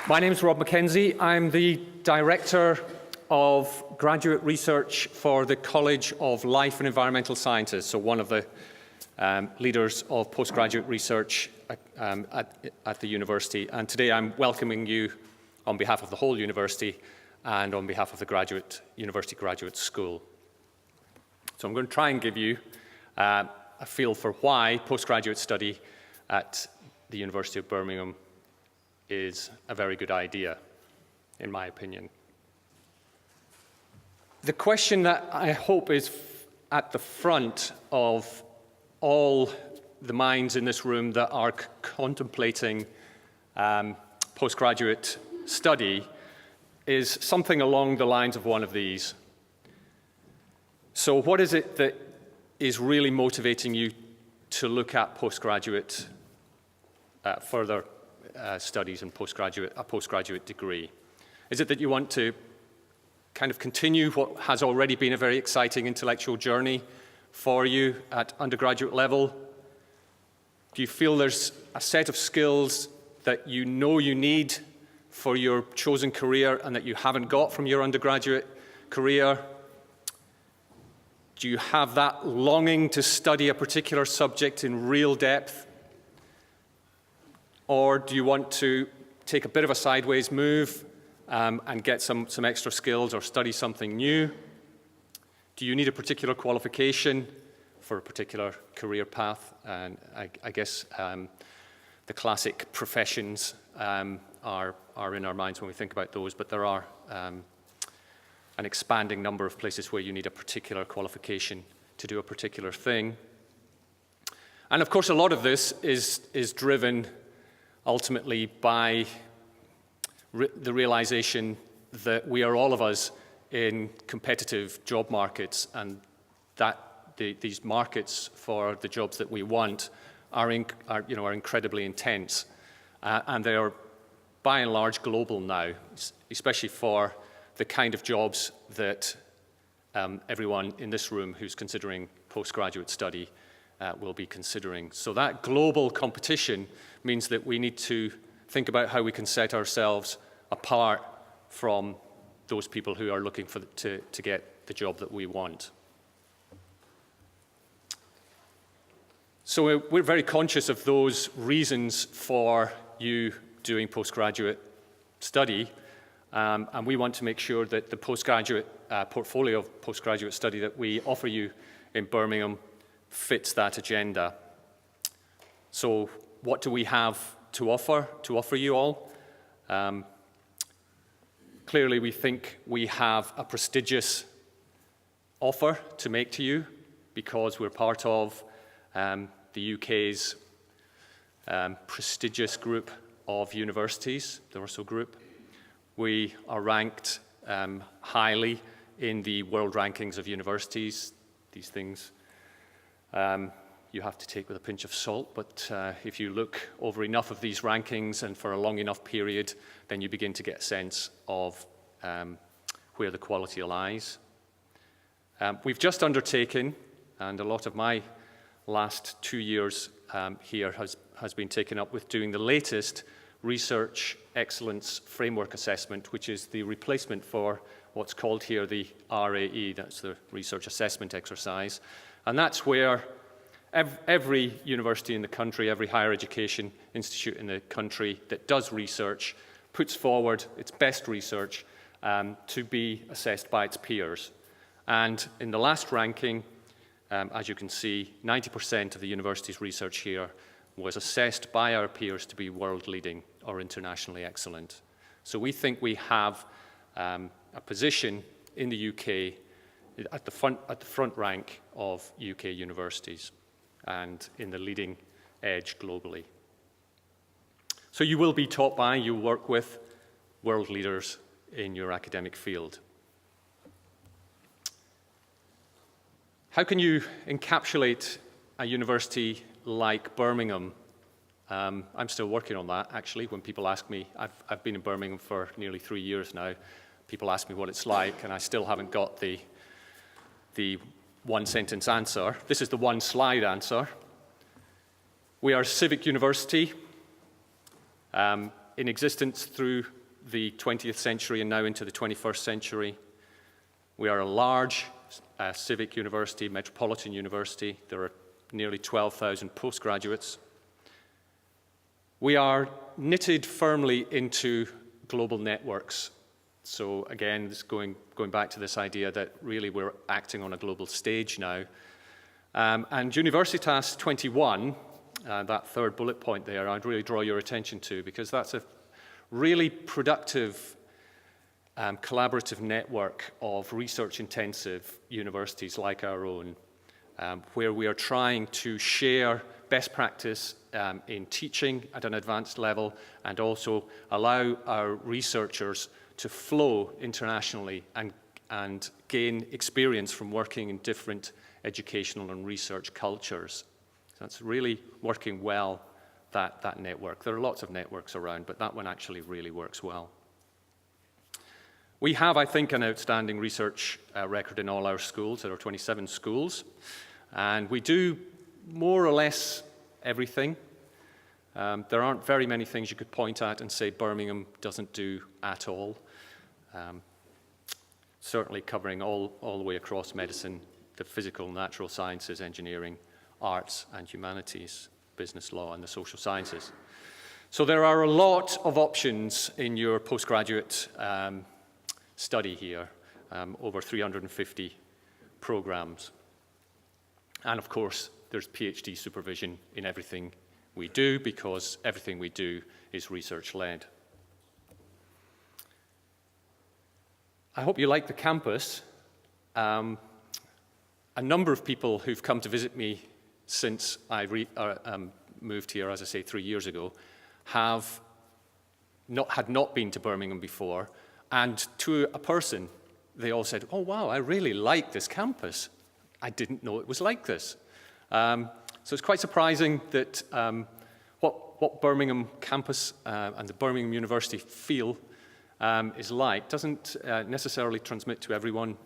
My name is Rob Mackenzie. I'm the Director of Graduate Research for the College of Life and Environmental Sciences, so one of the leaders of postgraduate research at the university. And today I'm welcoming you on behalf of the whole university and on behalf of the University Graduate School. So I'm going to try and give you a feel for why postgraduate study at the University of Birmingham is a very good idea, in my opinion. The question that I hope is at the front of all the minds in this room that are contemplating postgraduate study is something along the lines of one of these. So what is it that is really motivating you to look at postgraduate further studies and a postgraduate degree? Is it that you want to kind of continue what has already been a very exciting intellectual journey for you at undergraduate level? Do you feel there's a set of skills that you know you need for your chosen career and that you haven't got from your undergraduate career? Do you have that longing to study a particular subject in real depth? Or do you want to take a bit of a sideways move and get some extra skills or study something new? Do you need a particular qualification for a particular career path? And I guess the classic professions are in our minds when we think about those, but there are an expanding number of places where you need a particular qualification to do a particular thing. And of course, a lot of this is driven ultimately by the realization that we are all of us in competitive job markets, and that these markets for the jobs that we want are incredibly intense, and they are by and large global now, especially for the kind of jobs that everyone in this room who's considering postgraduate study will be considering. So that global competition means that we need to think about how we can set ourselves apart from those people who are looking to get the job that we want. So we're very conscious of those reasons for you doing postgraduate study, and we want to make sure that the postgraduate portfolio of postgraduate study that we offer you in Birmingham fits that agenda. So what do we have to offer you all? Clearly, we think we have a prestigious offer to make to you because we're part of the UK's prestigious group of universities, the Russell Group. We are ranked highly in the world rankings of universities. These things you have to take with a pinch of salt, but if you look over enough of these rankings and for a long enough period, then you begin to get a sense of where the quality lies. We've just undertaken, and a lot of my last 2 years here has been taken up with doing the latest Research Excellence Framework Assessment, which is the replacement for what's called here the RAE, that's the Research Assessment Exercise. And that's where every university in the country, every higher education institute in the country that does research puts forward its best research to be assessed by its peers. And in the last ranking, as you can see, 90% of the university's research here was assessed by our peers to be world-leading or internationally excellent. So we think we have a position in the UK at the front rank of UK universities and in the leading edge globally. So you will be taught by, you work with world leaders in your academic field. How can you encapsulate a university like Birmingham? I'm still working on that, actually. When people ask me, I've been in Birmingham for nearly 3 years now. People ask me what it's like, and I still haven't got the one-sentence answer. This is the one-slide answer. We are a civic university in existence through the 20th century and now into the 21st century. We are a large civic university, metropolitan university. There are nearly 12,000 postgraduates. We are knitted firmly into global networks. So again, this going back to this idea that really we're acting on a global stage now. And Universitas 21, that third bullet point there, I'd really draw your attention to, because that's a really productive collaborative network of research-intensive universities like our own, where we are trying to share best practice in teaching at an advanced level and also allow our researchers to flow internationally and gain experience from working in different educational and research cultures. So that's really working well, that network. There are lots of networks around, but that one actually really works well. We have, I think, an outstanding research record in all our schools. There are 27 schools, and we do more or less everything. There aren't very many things you could point at and say Birmingham doesn't do at all. Certainly covering all the way across medicine, the physical, natural sciences, engineering, arts and humanities, business law and the social sciences. So there are a lot of options in your postgraduate study here, over 350 programs. And of course, there's PhD supervision in everything we do, because everything we do is research-led. I hope you like the campus. A number of people who've come to visit me since I moved here, as I say, 3 years ago, had not been to Birmingham before, and to a person, they all said, "Oh wow, I really like this campus. I didn't know it was like this." So it's quite surprising that what Birmingham campus and the Birmingham University feel is like doesn't necessarily transmit to everyone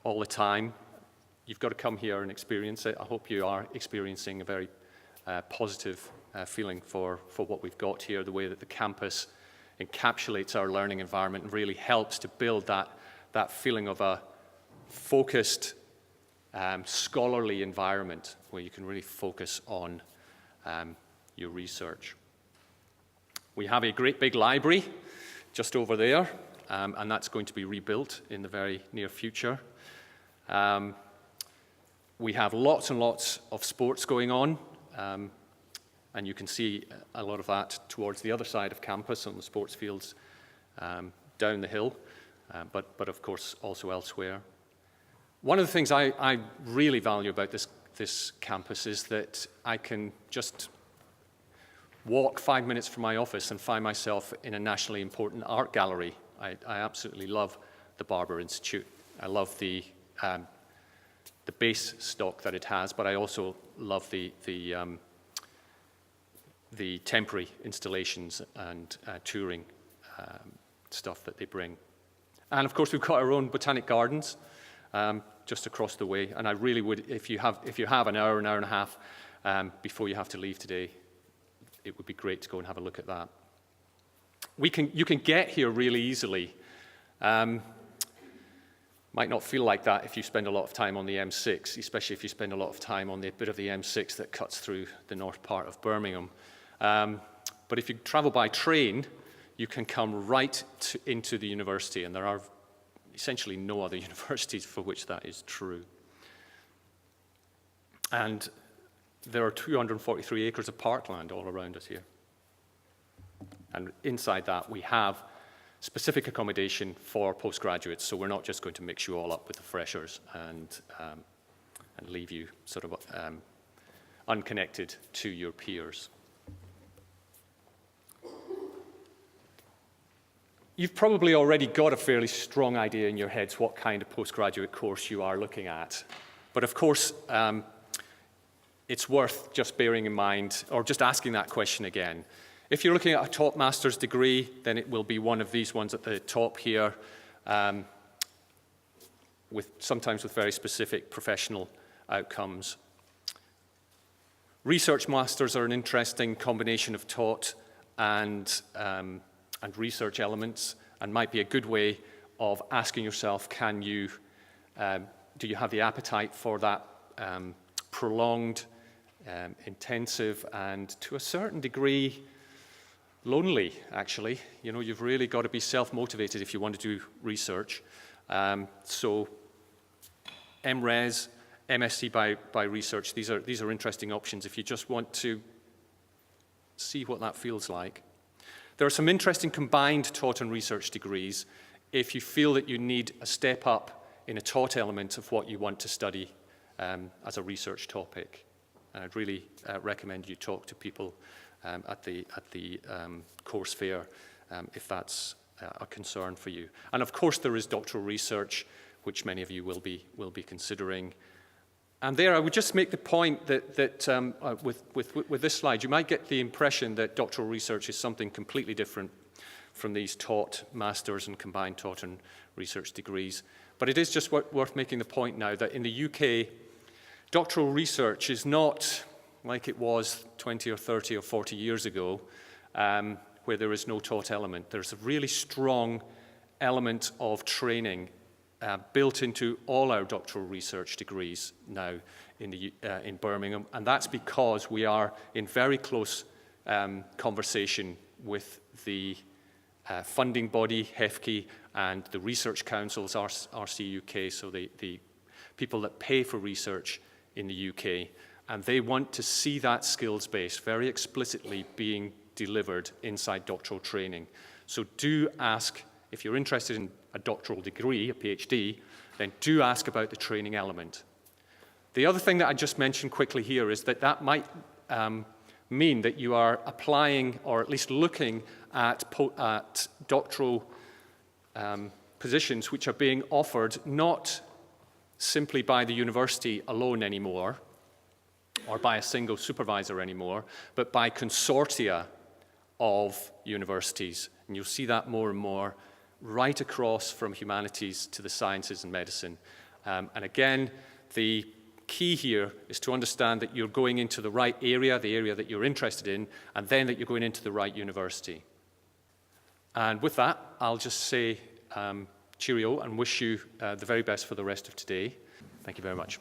all the time. You've got to come here and experience it. I hope you are experiencing a very positive feeling for what we've got here, the way that the campus encapsulates our learning environment and really helps to build that feeling of a focused, scholarly environment where you can really focus on your research. We have a great big library just over there, and that's going to be rebuilt in the very near future. We have lots and lots of sports going on, and you can see a lot of that towards the other side of campus on the sports fields down the hill, but of course also elsewhere. One of the things I really value about this campus is that I can just walk 5 minutes from my office and find myself in a nationally important art gallery. I absolutely love the Barber Institute. I love the base stock that it has, but I also love the temporary installations and touring stuff that they bring. And of course, we've got our own botanic gardens just across the way. And I really would, if you have an hour and a half before you have to leave today, it would be great to go and have a look at that. You can get here really easily. Might not feel like that if you spend a lot of time on the M6, especially if you spend a lot of time on the bit of the M6 that cuts through the north part of Birmingham. But if you travel by train, you can come right into the university, and there are essentially no other universities for which that is true. And there are 243 acres of parkland all around us here. And inside that, we have specific accommodation for postgraduates, so we're not just going to mix you all up with the freshers and leave you sort of unconnected to your peers. You've probably already got a fairly strong idea in your heads what kind of postgraduate course you are looking at. But of course, it's worth just bearing in mind, or just asking that question again. If you're looking at a top master's degree, then it will be one of these ones at the top here, sometimes with very specific professional outcomes. Research masters are an interesting combination of taught and and research elements, and might be a good way of asking yourself, do you have the appetite for that prolonged, intensive, and to a certain degree, lonely, actually. You know, you've really got to be self-motivated if you want to do research. So MRes, MSc by research, these are interesting options if you just want to see what that feels like. There are some interesting combined taught and research degrees if you feel that you need a step up in a taught element of what you want to study as a research topic. And I'd really recommend you talk to people at the course fair if that's a concern for you. And of course there is doctoral research, which many of you will be considering. And there I would just make the point that with this slide, you might get the impression that doctoral research is something completely different from these taught masters and combined taught and research degrees. But it is just worth making the point now that in the UK, doctoral research is not like it was 20 or 30 or 40 years ago, where there is no taught element. There's a really strong element of training built into all our doctoral research degrees now in Birmingham, and that's because we are in very close conversation with the funding body, HEFCE, and the research councils, RC UK, so the people that pay for research in the UK, and they want to see that skills base very explicitly being delivered inside doctoral training. So do ask, if you're interested in a doctoral degree, a PhD, then do ask about the training element. The other thing that I just mentioned quickly here is that might mean that you are applying, or at least looking at doctoral positions which are being offered not simply by the university alone anymore, or by a single supervisor anymore, but by consortia of universities. And you'll see that more and more right across from humanities to the sciences and medicine. And again, the key here is to understand that you're going into the right area, the area that you're interested in, and then that you're going into the right university. And with that, I'll just say cheerio and wish you the very best for the rest of today. Thank you very much.